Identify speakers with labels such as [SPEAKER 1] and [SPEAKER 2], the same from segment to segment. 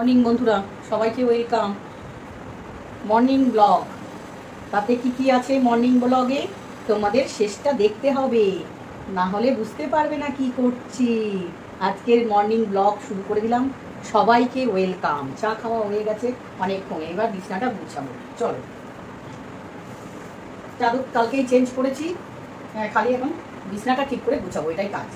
[SPEAKER 1] Morning বন্ধুরা, সবাইকে welcome. Morning blog, তাতে কি কি আছে মর্নিং ব্লগে তোমাদের শেষটা দেখতে হবে, না হলে বুঝতে পারবে না কি করছি। আজকের মর্নিং ব্লগ শুরু করে দিলাম। সবাইকে ওয়েলকাম। চা খাওয়া হয়ে গেছে অনেকক্ষণ, এবার বিছানাটা গুছাবো। চলো, চাদর কালকেই চেঞ্জ করেছি, খালি এখন বিছানাটা ঠিক করে গুছাবো, এটাই কাজ।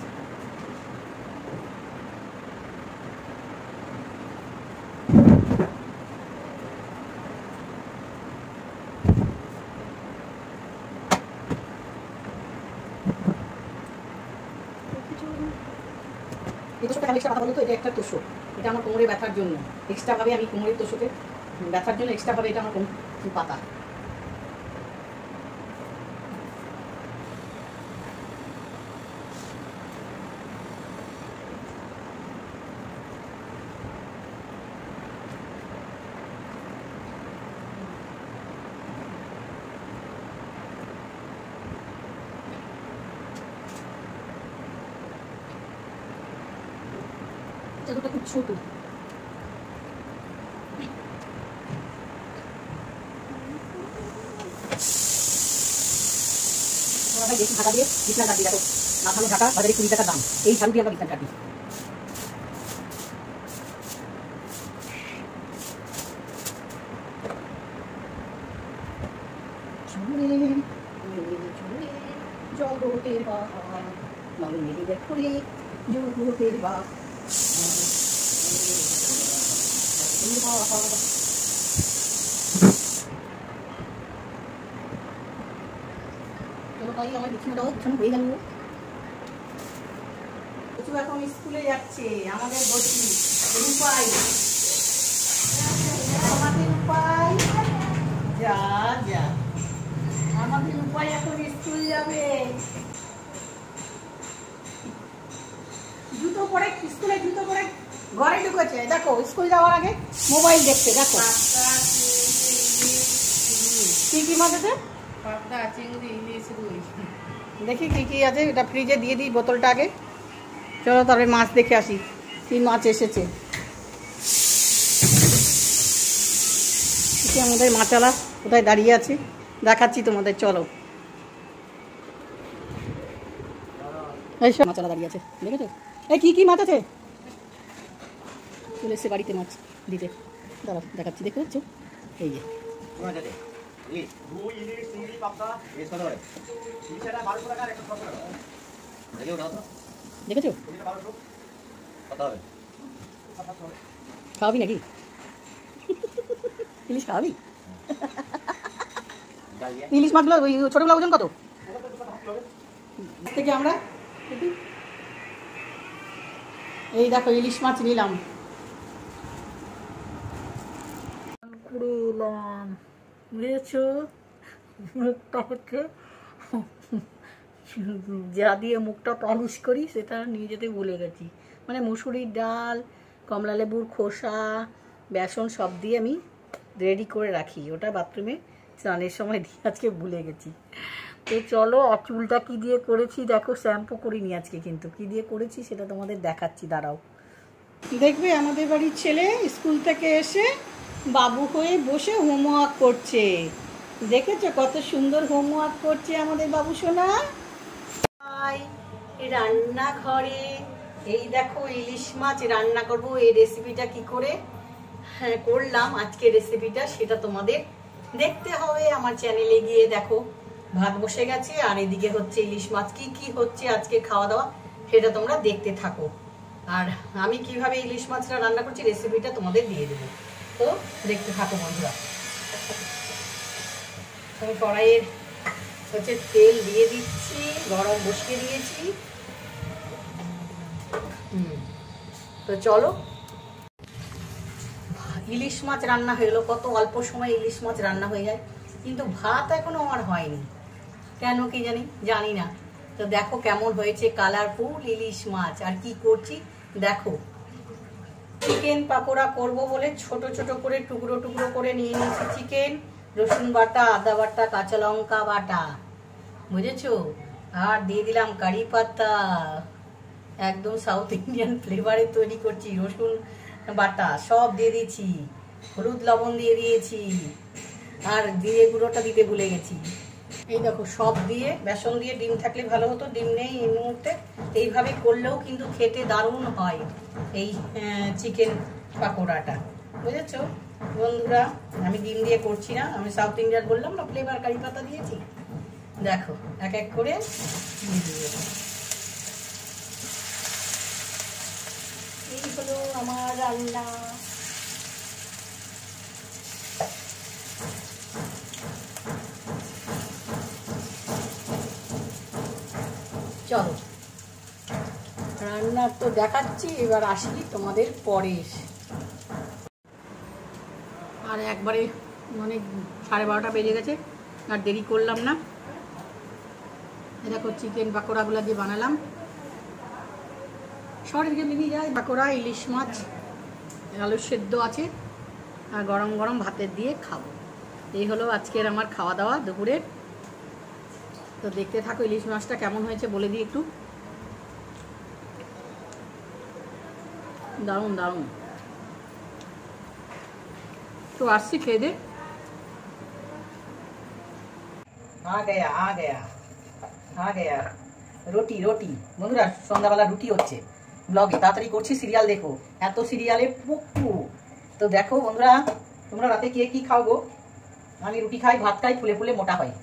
[SPEAKER 1] এই তোষকটা এক্সট্রা কথা বলো তো, এটা একটা তোষক, এটা আমার কোমরে ব্যথার জন্য এক্সট্রাভাবে, আমি কোমরের তোষকে ব্যথার জন্য এক্সট্রাভাবে এটা আমার পাতা। চাদরটা খুব ছোট, বেশি ঢাকা দিয়ে বিছানা কাটি। দেখো মাথানো ঢাকা বাজারে 20 টাকা দাম, এই ঝাড়ু দিয়ে আমরা বিছানা কাটি। জগতের বাহার নলিনীদের ফুলে জগতের বাহার। আমার বিছানাটাও বিছানা হয়ে গেল। এখন স্কুলে যাচ্ছে আমাদের বসি রূপাই, আমাদের রূপাই যা যা, আমাদের রূপাই এখন স্কুল যাবে। জুতো পরে স্কুলে, জুতো পরে ঘরে ঢুকেছে। দেখো স্কুল যাওয়ার আগে মোবাইল দেখছে। দেখো কি কি মাছ আছে, দেখি কি কি আছে, এটা ফ্রিজে দিয়ে দিই বোতলটা আগে। চলো তারপরে মাছ দেখে আসি কি মাছ এসেছে। আমাদের মাছালা কোথায় দাঁড়িয়ে আছে দেখাচ্ছি তোমাদের, চলো। এইসব মাছালা দাঁড়িয়ে আছে, দেখেছো? এই কি কি মাছ আছে, চলে এসছে বাড়িতে মাছ দিতে। দাঁড়াও দেখাচ্ছি, দেখতে পাচ্ছ? এই যে দেখেছো? খাওয়াবি নাকি? ইলিশ খাওয়াবি? ইলিশ মাছগুলো ওই ছোটগুলো ওজন কত থেকে আমরা? এই দেখো ইলিশ মাছ নিলাম, বুঝেছো? মুখটা হচ্ছে যা দিয়ে মুখটা পালিশ করি সেটা নিয়ে যেতে ভুলে গেছি। মানে মুসুরির ডাল, কমলা লেবুর খোসা, বেসন সব দিয়ে আমি রেডি করে রাখি, ওটা বাথরুমে স্নানের সময় দিয়ে আজকে ভুলে গেছি। তো চলো, চুলটা কী দিয়ে করেছি দেখো, শ্যাম্পু করিনি আজকে, কিন্তু কী দিয়ে করেছি সেটা তোমাদের দেখাচ্ছি, দাঁড়াও। দেখবে আমাদের বাড়ির ছেলে স্কুল থেকে এসে বাবু হয়ে বসে হোমওয়ার্ক করছে, দেখেছো কত সুন্দর হোমওয়ার্ক করছে আমাদের বাবু সোনা। রান্নাঘরে এই দেখো ইলিশ মাছ রান্না করব। এই রেসিপিটা কি করে করলাম আজকে রেসিপিটা, সেটা তোমাদের দেখতে হবে আমার চ্যানেলে গিয়ে। দেখো ভাত বসে গেছে, আর এদিকে হচ্ছে ইলিশ মাছ। কি কি হচ্ছে আজকে খাওয়া দাওয়া সেটা তোমরা দেখতে থাকো, আর আমি কিভাবে ইলিশ মাছটা রান্না করছি রেসিপিটা তোমাদের দিয়ে দেবো। তো দেখতে থাকো বন্ধুরা। আমি কড়াইয়ের হচ্ছে তেল দিয়ে দিচ্ছি, গরম বসিয়ে দিয়েছি। তো চলো, ইলিশ মাছ রান্না হয়ে গেলো। কত অল্প সময় ইলিশ মাছ রান্না হয়ে যায়, কিন্তু ভাত এখনো আমার হয়নি, কেন কি জানি না। তো দেখো কেমন হয়েছে কালারফুল ইলিশ মাছ। আর কি করছি দেখো, চিকেন পাকোড়া করব বলে ছোট ছোট করে টুকরো টুকরো করে নিয়ে নিয়েছি চিকেন, রসুন বাটা, আদা বাটা, কাঁচা লঙ্কা বাটা, বুঝেছো? আর দিয়ে দিলাম কারি পাতা, একদম সাউথ ইন্ডিয়ান ফ্লেভারে তৈরি করছি। রসুন বাটা সব দিয়ে দিয়েছি, হলুদ লবণ দিয়ে দিয়েছি, আর জিরে গুঁড়োটা দিতে ভুলে গেছি। এই দেখো সব দিয়ে, বেসন দিয়ে, ডিম থাকলে ভালো হতো, ডিম নেই এই মুহূর্তে। এইভাবে করলেও কিন্তু খেতে দারুণ হয় এই চিকেন পাকোড়াটা, বুঝেছো বন্ধুরা? আমি ডিম দিয়ে করছি না, আমি সাউথ ইন্ডিয়ার বললাম না, ফ্লেভার কারি পাতা দিয়েছি। দেখো এক এক করে দিয়ে দিয়ে, এই হলো আমার রান্না। চলো রান্না তো দেখাচ্ছি, এবার আসি তোমাদের পরে। আর একবারে মানে 12:30 বেজে গেছে, আর দেরি করলাম না। দেখো চিকেন পাকোড়াগুলো দিয়ে বানালাম, শর্টের দিকে নিয়ে যায় পাকোড়া, ইলিশ মাছ, আলু সেদ্ধ আছে, আর গরম গরম ভাতের দিয়ে খাবো। এই হলো আজকের আমার খাওয়া দাওয়া দুপুরে। তো দেখতে থাকো, ইলিশ মাছটা কেমন হয়েছে বলে দিই একটু। দারুণ দারুণ। তো আসছি, খেয়ে দে। आ गया রুটি রুটি বন্ধুরা, সন্ধ্যাবেলা রুটি হচ্ছে ব্লগে, তাড়াতাড়ি করছি, সিরিয়াল দেখো, এত সিরিয়ালে পুকু। তো দেখো বন্ধুরা, তোমরা রাতে কে কি খাও গো? আমি রুটি খাই, ভাত খাই, ফুলে ফুলে মোটা হয়।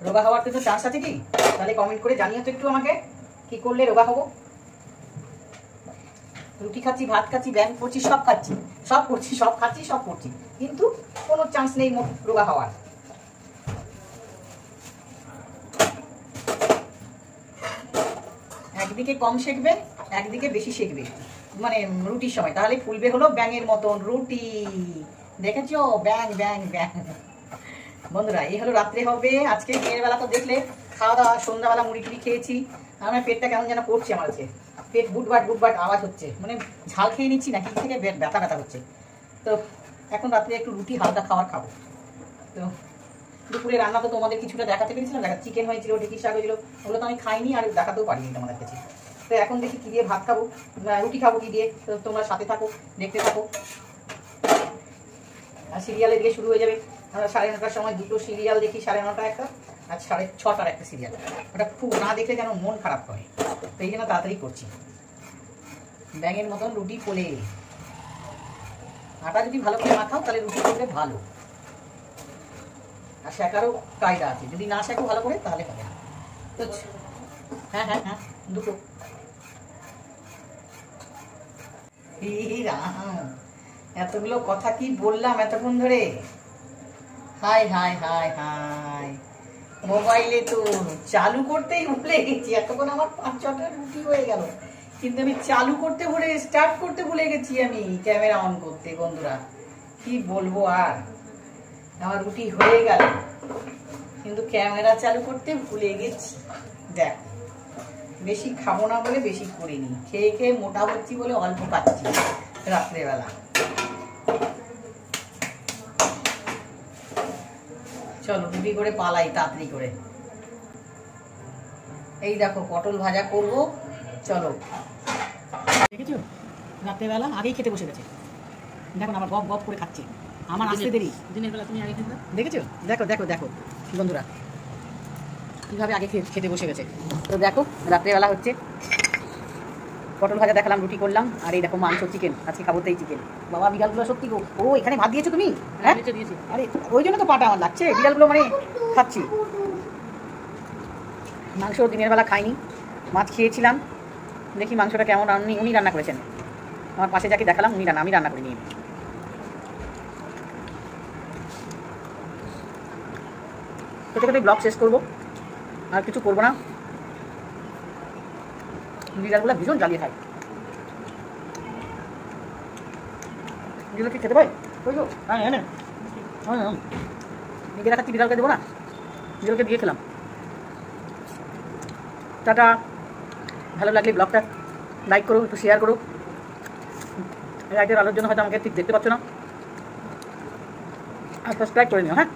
[SPEAKER 1] রোগা হওয়ার তো চান্স আছে কি? তাহলে কমেন্ট করে জানিও তো একটু আমাকে, কি করলে রোগা হবো। রুটি খাচ্ছি, ভাত খাচ্ছি, ব্যায়াম করছি, সব খাচ্ছি, সব করছি, সব খাচ্ছি, সব করছি, কিন্তু কোনো চান্স নেই রোগা হওয়ার। একদিকে কম শেখবে, একদিকে বেশি শেখবে, মানে রুটির সময়, তাহলে ফুলবে হলো ব্যাঙের মতন রুটি। দেখেছো? ব্যাং ব্যাং ব্যাং। বন্ধুরা এই হলো রাত্রে হবে আজকে। দিনের বেলা তো দেখলে খাওয়া দাওয়া, সন্ধ্যাবেলা মুড়ি টুড়ি খেয়েছি। আমার পেটটা কেমন যেন করছে, আমার আজকে পেট বুটবাট বুটবাট আওয়াজ হচ্ছে, মানে ঝাল খেয়ে নিচ্ছি না, কি থেকে ব্যথা ব্যথা হচ্ছে। তো এখন রাত্রে একটু রুটি হালকা খাবার খাবো। তো দুপুরে রান্না তো তোমাদের কিছুটা দেখাতে পেরেছিলাম, চিকেন হয়েছিল, ঢেঁকি শাক হয়েছিল, ওগুলো তো আমি খাইনি আর দেখাতেও পারিনি তোমাদের কাছে। তো এখন দেখি কি দিয়ে ভাত খাবো, রুটি খাবো কি দিয়ে। তো তোমরা সাথে থাকো, দেখতে থাকো। আর সিরিয়ালে দিয়ে শুরু হয়ে যাবে। আমরা 9:30টার সময় দুটো সিরিয়াল দেখি, 9:30 একটা, আর 6:30 একটা সিরিয়াল। ওটা খুব না দেখলে যেন মন খারাপ করে, তো এই জন্য তাড়াতাড়ি করছি। ব্যাঙের মতন রুটি ফোলে, আটা যদি ভালো করে মাখাও তাহলে রুটি করলে ভালো। আর শেখারও কায়দা আছে, যদি না শেখো ভালো করে তাহলে হবে না। তো হ্যাঁ হ্যাঁ হ্যাঁ, দুটো। এতগুলো কথা কি বললাম এতক্ষণ ধরে। হাই হাই হাই হাই, মোবাইলে তো চালু করতেই ভুলে গেছি। এতক্ষণ আমার 5-6টা রুটি হয়ে গেল, কিন্তু আমি চালু করতে ভুলে, স্টার্ট করতে ভুলে গেছি আমি, ক্যামেরা অন করতে। বন্ধুরা কি বলবো, আর আমার রুটি হয়ে গেল কিন্তু ক্যামেরা চালু করতে ভুলে গেছি। দেখ, বেশি খাবো না বলে বেশি করিনি, খেয়ে খেয়ে মোটা হচ্ছি বলে অল্প খাচ্ছি রাত্রেবেলা। চলো রুটি করে পালাই তাড়াতাড়ি করে। এই দেখো পটল ভাজা করবো, চলো। দেখেছো রাত্রেবেলা আগেই খেতে বসে গেছে, দেখো আমার গপ গপ করে খাচ্ছে। আমার আসতে দেরি, দিনের বেলা তুমি আগে খেতে। দেখেছো? দেখো দেখো দেখো বন্ধুরা কীভাবে আগে খেতে বসে গেছে। তো দেখো রাত্রেবেলা হচ্ছে পটল ভাজা দেখালাম, রুটি করলাম, আর এই দেখো মাংস, চিকেন। আজকে খাবো তো এই চিকেন। বাবা বিড়ালগুলো সত্যি গো, ও এখানে ভাত দিয়েছো তুমি? হ্যাঁ দিয়েছি। আরে ওই জন্য তো পাটা আমার লাগছে, বিড়ালগুলো মানে খাচ্ছি। মাংস দিনের বেলা খাইনি, মাছ খেয়েছিলাম। দেখি মাংসটা কেমন, উনি রান্না করেছেন। আমার পাশে যাকে দেখালাম উনি রান্না, আমি রান্না করিনি। খেতে খেতে ব্লগ শেষ করবো, আর কিছু করবো না। বিড়ালগুলো ভীষণ জ্বালিয়ে খায়। বিড়াল কি খেতে পাই? ওই গো, হ্যাঁ হ্যাঁ হ্যাঁ, নিজেরা খাচ্ছি, বিড়ালকে দেবো না? বিড়ালকে দিয়ে খেলাম। টাটা। ভালো লাগলে ব্লগটা লাইক করো, একটু শেয়ার করো। লাইটের আলোর জন্য হয়তো আমাকে ঠিক দেখতে পাচ্ছ না, আর সাবস্ক্রাইব করে নিও। হ্যাঁ।